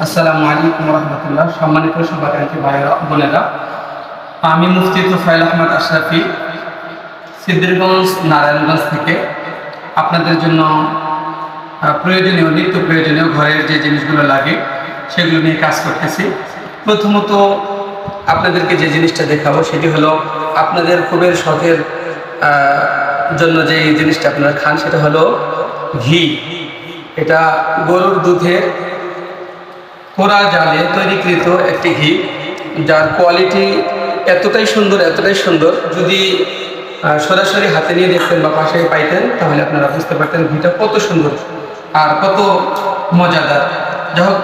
আসসালামু আলাইকুম রহমতুল্লাহ। সম্মানিত শুভাকাঙ্ক্ষী ভাইয়েরা বোনেরা, আমি মুফতি তোফায়েল আহমদ আশরাফি সিদ্দিরগঞ্জ নারায়ণগঞ্জ থেকে আপনাদের জন্য নিত্য প্রয়োজনীয় ঘরের যে জিনিসগুলো লাগে সেগুলো নিয়ে কাজ করতেছি। প্রথমত আপনাদেরকে যে জিনিসটা দেখাবো সেটি হলো আপনাদের খুবের শখের জন্য যে জিনিসটা আপনারা খান সেটা হলো ঘি। এটা গরুর দুধের কোরা জালে তৈরিকৃত একটি ঘি, যার কোয়ালিটি এতটাই সুন্দর যদি সরাসরি হাতে নিয়ে দেখতেন বা পাশে পাইতেন তাহলে আপনারা বুঝতে পারতেন ঘিটা কত সুন্দর আর কত মজাদার। যাই হোক,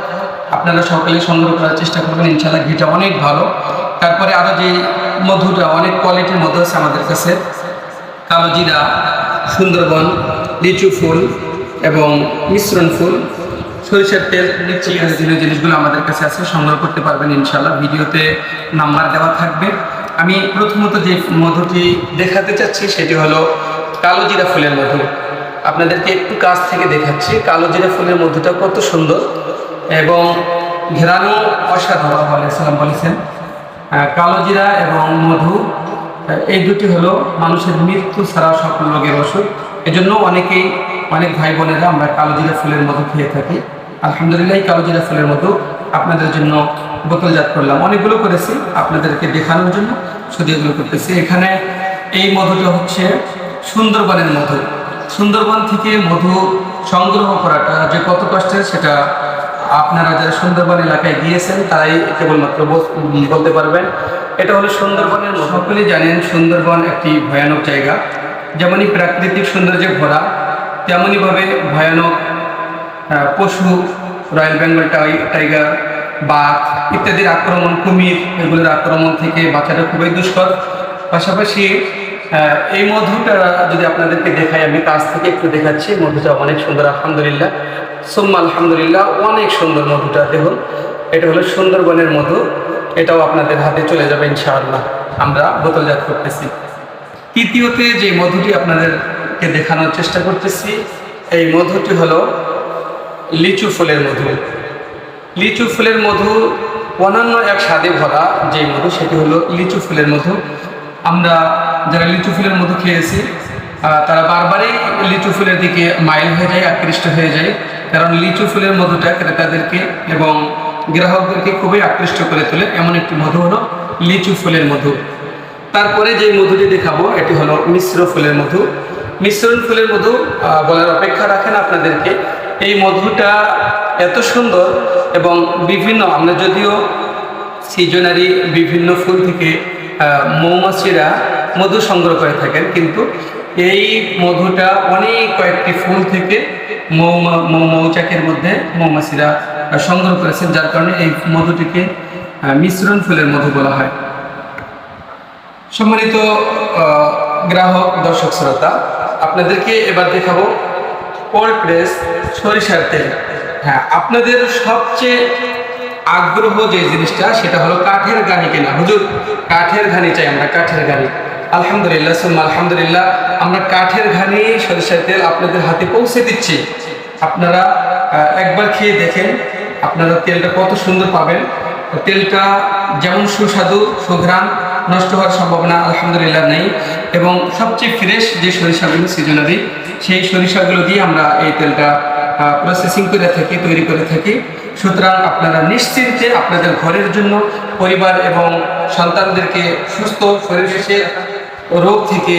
আপনারা সকলে সংগ্রহ করার চেষ্টা করবেন, ইনশাআল্লাহ ঘিটা অনেক ভালো। তারপরে আরও যে মধুটা অনেক কোয়ালিটির মধু আছে আমাদের কাছে, কালো জিরা, সুন্দরবন, লিচু ফুল এবং মিশ্রণ ফুল, সরিষার তেল, নিচে জিনিসগুলো আমাদের কাছে আছে, সংগ্রহ করতে পারবেন ইনশাআল্লাহ। ভিডিওতে নাম্বার দেওয়া থাকবে। আমি প্রথমত যে মধুটি দেখাতে চাচ্ছি সেটি হলো কালো জিরা ফুলের মধু। আপনাদেরকে একটু কাছ থেকে দেখাচ্ছি। কালো জিরা ফুলের মধুটা কত সুন্দর এবং ঘেরানো অসাধারণ বলেছেন। কালো জিরা এবং মধু এই দুটি হলো মানুষের মৃত্যু ছাড়া সকল রোগের ওষুধ। এজন্য অনেক ভাই বোনেরা আমরা কালো জিরা ফুলের মধু খেয়ে থাকি। আলহামদুলিল্লাহ, কালো জিরা ফুলের মধু আপনাদের জন্য বোতলজাত করলাম। অনেকগুলো করেছি আপনাদেরকে দেখানোর জন্য, শুধু এগুলো করতেছি। এখানে এই মধুটা হচ্ছে সুন্দরবনের মধু। সুন্দরবন থেকে মধু সংগ্রহ করাটা যে কত কষ্টের সেটা আপনারা যারা সুন্দরবন এলাকায় গিয়েছেন তারাই কেবলমাত্র বলতে পারবেন। এটা হলো সুন্দরবনের মধু। সকলেই জানেন সুন্দরবন একটি ভয়ানক জায়গা। যেমনই প্রাকৃতিক সৌন্দর্যে ভরা, তেমনইভাবে ভয়ানক পশু, রয়্যাল বেঙ্গল টাইগার, বাঘ ইত্যাদির আক্রমণ, কুমির, এগুলোর আক্রমণ থেকে বাঁচাটা খুবই দুষ্কর। পাশাপাশি এই মধুটা যদি আপনাদেরকে দেখাই, আমি কাছ থেকে একটু দেখাচ্ছি। মধুটা অনেক সুন্দর, আলহামদুলিল্লাহ, সুম্মা আলহামদুলিল্লাহ, অনেক সুন্দর মধুটা। দেখুন, এটা হলো সুন্দরবনের মধু। এটাও আপনাদের হাতে চলে যাবে ইনশাআল্লাহ। আমরা বোতলজাত করতেছি। তৃতীয়তে যে মধুটি আপনাদেরকে দেখানোর চেষ্টা করতেছি, এই মধুটি হলো লিচু ফুলের মধু। লিচু ফুলের মধু অন্যান্য এক স্বাদে ভরা যে মধু, সেটি হলো লিচু ফুলের মধু। আমরা যারা লিচু ফুলের মধু খেয়েছি তারা বারবারই লিচু ফুলের দিকে মাইল হয়ে যায়, আকৃষ্ট হয়ে যায়। কারণ লিচু ফুলের মধুটা ক্রেতাদেরকে এবং গ্রাহকদেরকে খুবই আকৃষ্ট করে তোলে। এমন একটি মধু হলো লিচু ফুলের মধু। তারপরে যে মধুটি দেখাবো এটি হলো মিশ্র ফুলের মধু। মিশ্রণ ফুলের মধু বলার অপেক্ষা রাখেন আপনাদেরকে। এই মধুটা এত সুন্দর এবং আমরা যদিও সিজনারি বিভিন্ন ফুল থেকে মৌমাছিরা মধু সংগ্রহ করে থাকেন, কিন্তু এই মধুটা অনেক কয়েকটি ফুল থেকে মৌচাকের মধ্যে মৌমাছিরা সংগ্রহ করেছেন, যার কারণে এই মধুটিকে মিশ্রণ ফুলের মধু বলা হয়। সম্মানিত গ্রাহক, দর্শক, শ্রোতা, আপনাদেরকে এবার দেখাবো কোল্ড প্রেস সরিষার তেল। হ্যাঁ, আপনাদের সবচেয়ে আগ্রহ যে জিনিসটা সেটা হলো কাঠের ঘানি কেনা। হুজুর, কাঠের ঘানি চাই, আমরা কাঠের ঘানি। আলহামদুলিল্লাহ, সুম্মা আলহামদুলিল্লাহ, আমরা কাঠের ঘানি সরিষার তেল আপনাদের হাতে পৌঁছে দিচ্ছি। আপনারা একবার খেয়ে দেখেন, আপনারা তেলটা কত সুন্দর পাবেন। তেলটা যেমন সুস্বাদু, সুঘ্রাণ, নষ্ট হওয়ার সম্ভাবনা আলহামদুলিল্লাহ নেই। এবং সবচেয়ে ফ্রেশ যে সরিষাগুলো সিজনারি, সেই সরিষাগুলো দিয়ে আমরা এই তেলটা প্রসেসিং করে থাকি, তৈরি করে থাকি। সুতরাং আপনারা নিশ্চিন্তে আপনাদের ঘরের জন্য, পরিবার এবং সন্তানদেরকে সুস্থ শরীরের রোগ থেকে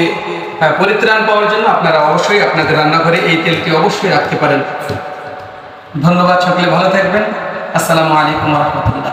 পরিত্রাণ পাওয়ার জন্য আপনারা অবশ্যই আপনাদের রান্নাঘরে এই তেলটি অবশ্যই রাখতে পারেন। ধন্যবাদ, সকলে ভালো থাকবেন। আসসালামু আলাইকুম রহমতুল্লাহ।